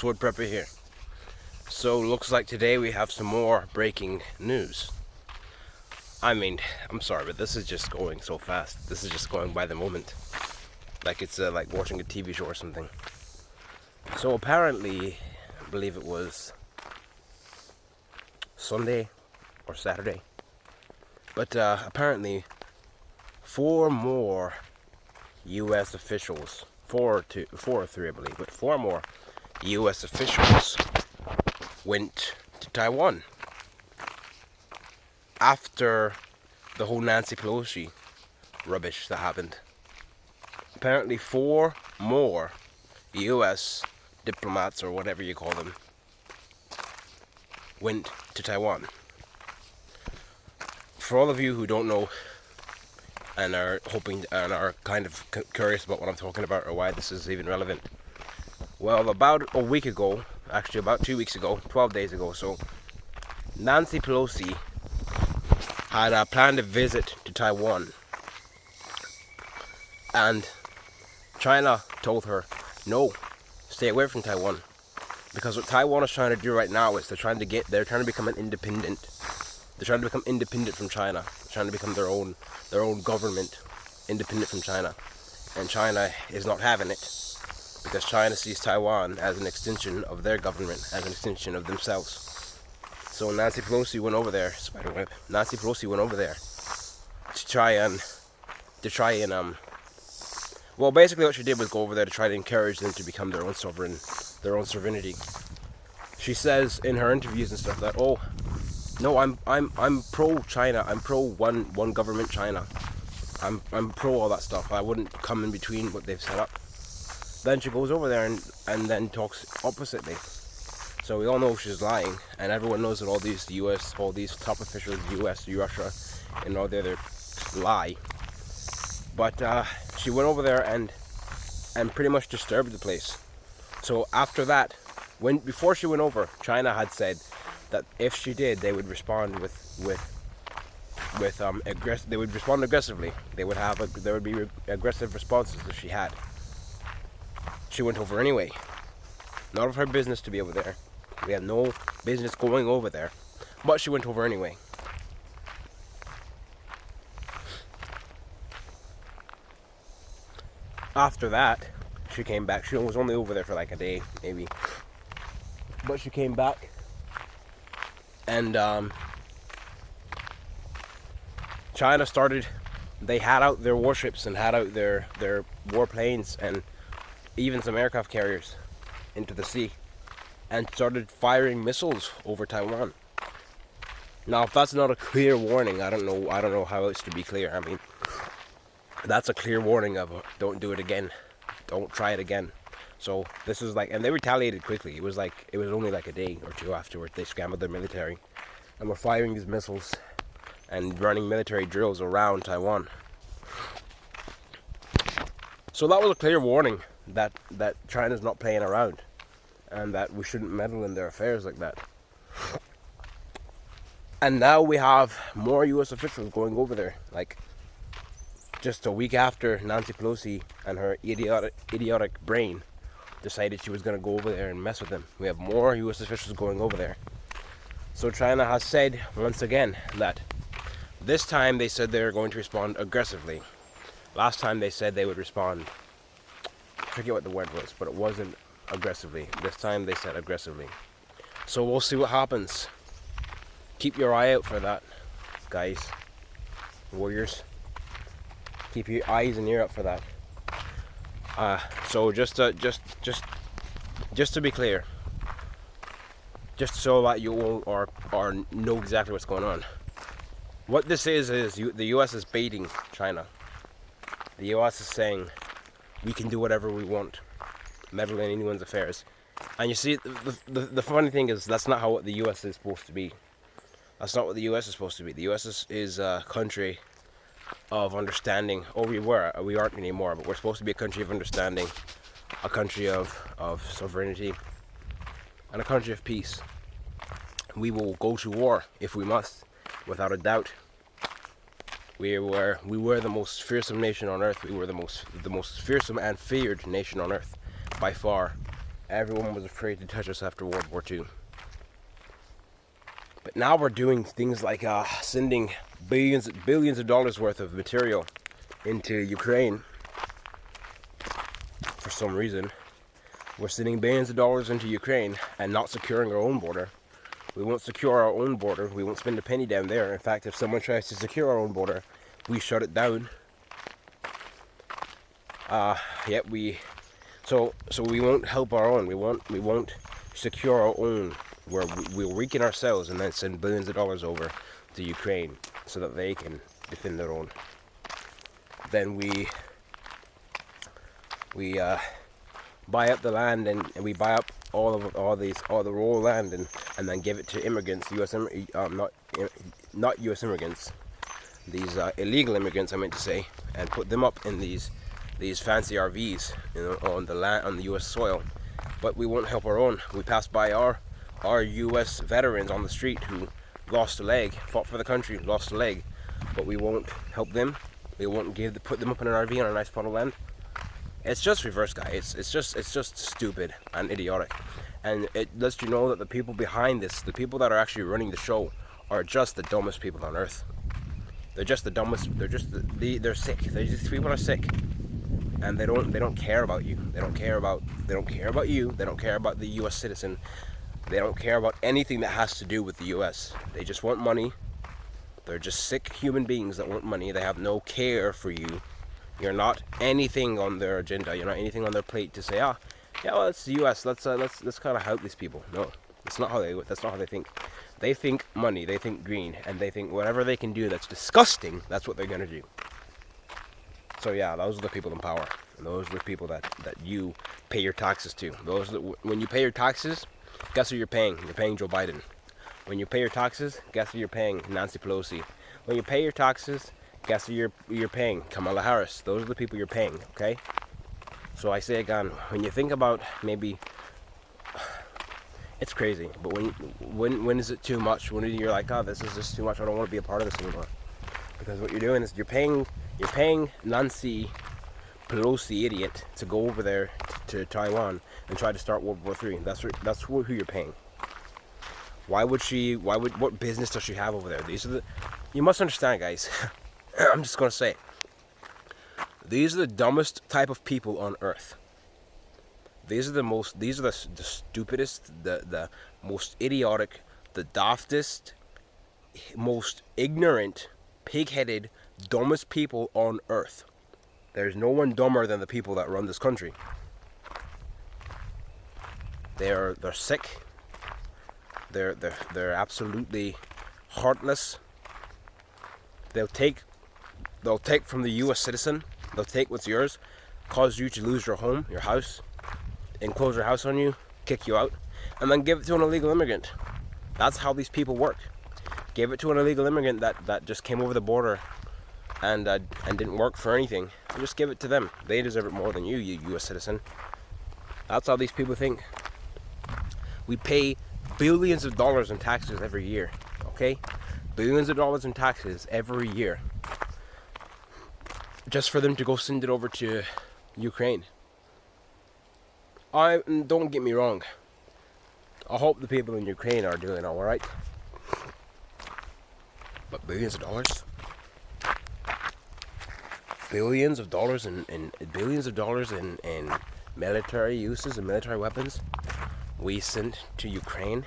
Food Prepper here. So looks like today we have some more breaking news. I'm sorry, but this is just going so fast. This is just going by the moment. Like it's like watching a TV show or something. So apparently, I believe it was Sunday or Saturday. But apparently, 4 more U.S. officials, 4 or 3 I believe, but 4 more U.S. officials went to Taiwan after the whole Nancy Pelosi rubbish that happened. Apparently 4 more U.S. diplomats, or whatever you call them, went to Taiwan. For all of you who don't know and are kind of curious about what I'm talking about or why this is even relevant, well, about a week ago, actually about 2 weeks ago, 12 days ago, so Nancy Pelosi had planned a visit to Taiwan, and China told her, no, stay away from Taiwan, because what Taiwan is trying to do right now is they're trying to become an independent. They're trying to become independent from China. They're trying to become their own government, independent from China, and China is not having it, because China sees Taiwan as an extension of their government, as an extension of themselves. So Nancy Pelosi went over there, spiderweb. Nancy Pelosi went over there to try and well, basically what she did was go over there to try to encourage them to become their own sovereignty. She says in her interviews and stuff that, oh, no, I'm pro China. I'm pro one government China. I'm pro all that stuff. I wouldn't come in between what they've set up. Then she goes over there and then talks oppositely. So we all know she's lying, and everyone knows that all these top officials, US, Russia, and all the other lie. But she went over there and pretty much disturbed the place. So after that, before she went over, China had said that if she did, they would respond they would respond aggressively. There would be aggressive responses if she had. She went over anyway. Not of her business to be over there. We had no business going over there, but she went over anyway. After that, she came back. She was only over there for like a day, maybe. But she came back, and China started. They had out their warships and had out their warplanes and even some aircraft carriers into the sea, and started firing missiles over Taiwan. Now, if that's not a clear warning, I don't know how else to be clear. I mean, that's a clear warning of don't do it again, don't try it again. So this is like, and they retaliated quickly. It was only like a day or two afterwards. They scrambled their military and were firing these missiles and running military drills around Taiwan. So that was a clear warning that China's not playing around, and that we shouldn't meddle in their affairs like that. And now we have more U.S. officials going over there, like just a week after Nancy Pelosi and her idiotic brain decided she was going to go over there and mess with them. We have more U.S. officials going over there. So China has said once again that this time they said they were going to respond aggressively. Last time they said they would respond, I forget what the word was, but it wasn't aggressively. This time they said aggressively. So we'll see what happens. Keep your eye out for that, guys, warriors. Keep your eyes and ear out for that. So just to be clear, just so that you all know exactly what's going on. What this is the U.S. is baiting China. The U.S. is saying we can do whatever we want, meddle in anyone's affairs. And you see, the funny thing is that's not how the U.S. is supposed to be. That's not what the U.S. is supposed to be. The U.S. is a country of understanding. We aren't anymore, but we're supposed to be a country of understanding, a country of sovereignty, and a country of peace. We will go to war if we must, without a doubt. We were the most fearsome nation on earth. We were the most fearsome and feared nation on earth, by far. Everyone was afraid to touch us after World War II. But now we're doing things like sending billions of dollars worth of material into Ukraine. For some reason, we're sending billions of dollars into Ukraine and not securing our own border. We won't secure our own border. We won't spend a penny down there. In fact, if someone tries to secure our own border, we shut it down. So we won't help our own. We won't secure our own. We'll weaken ourselves and then send billions of dollars over to Ukraine so that they can defend their own. Then we buy up the land and we buy up all the raw land and then give it to immigrants, not U.S. immigrants, these illegal immigrants, I meant to say, and put them up in these fancy RVs, on the land, on the U.S. soil. But we won't help our own. We pass by our U.S. veterans on the street who lost a leg, fought for the country, lost a leg, but we won't help them. We won't put them up in an RV on a nice plot of land. It's just reverse, guys. It's just stupid and idiotic, and it lets you know that the people behind this, the people that are actually running the show, are just the dumbest people on earth. They're just the dumbest. They're sick. These people are sick, and they don't care about you. They don't care about you. They don't care about the U.S. citizen. They don't care about anything that has to do with the U.S. They just want money. They're just sick human beings that want money. They have no care for you. You're not anything on their agenda. You're not anything on their plate to say, yeah, well, it's the U.S. Let's kind of help these people. No, that's not how they think. They think money. They think green, and they think whatever they can do that's disgusting, that's what they're gonna do. So yeah, those are the people in power, and those are the people that you pay your taxes to. When you pay your taxes, guess who you're paying? You're paying Joe Biden. When you pay your taxes, guess who you're paying? Nancy Pelosi. When you pay your taxes, guess who you're paying? Kamala Harris. Those are the people you're paying, okay? So I say again, when you think about maybe, it's crazy, but when is it too much? When you're like, oh, this is just too much, I don't want to be a part of this anymore. Because what you're doing is you're paying Nancy Pelosi, idiot, to go over there to Taiwan and try to start World War III. That's who you're paying. What business does she have over there? You must understand, guys. I'm just gonna say, these are the dumbest type of people on earth. These are the stupidest, the most idiotic, the daftest, most ignorant, pig-headed, dumbest people on earth. There's no one dumber than the people that run this country. They're sick. They're absolutely heartless. They'll take from the U.S. citizen. They'll take what's yours, cause you to lose your home, your house, enclose your house on you, kick you out, and then give it to an illegal immigrant. That's how these people work. Give it to an illegal immigrant that just came over the border and didn't work for anything. Just give it to them. They deserve it more than you U.S. citizen. That's how these people think. We pay billions of dollars in taxes every year, okay? Billions of dollars in taxes every year. Just for them to go send it over to Ukraine. Don't get me wrong. I hope the people in Ukraine are doing alright. But billions of dollars? Billions of dollars in military uses and military weapons we sent to Ukraine.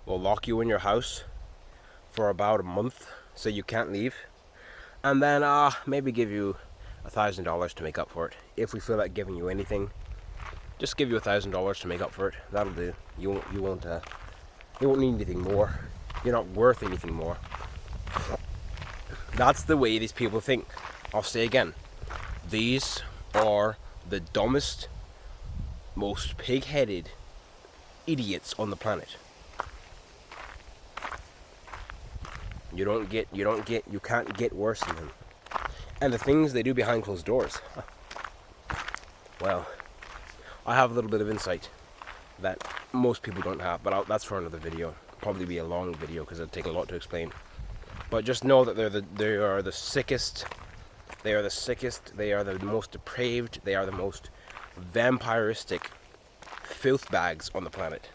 We'll lock you in your house for about a month so you can't leave, and then maybe give you $1,000 to make up for it. If we feel like giving you anything, just give you $1,000 to make up for it. That'll do. You won't need anything more. You're not worth anything more. That's the way these people think. I'll say again, these are the dumbest, most pig-headed idiots on the planet. You can't get worse than them. And the things they do behind closed doors. Well, I have a little bit of insight that most people don't have, but that's for another video. Probably be a long video because it'll take a lot to explain. But just know that they are the sickest They are the sickest, they are the most depraved, they are the most vampiristic filth bags on the planet.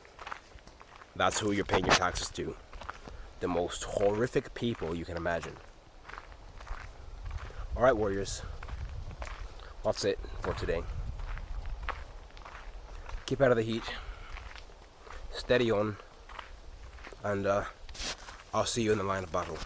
That's who you're paying your taxes to. The most horrific people you can imagine. Alright, warriors. That's it for today. Keep out of the heat. Steady on. And I'll see you in the line of battle.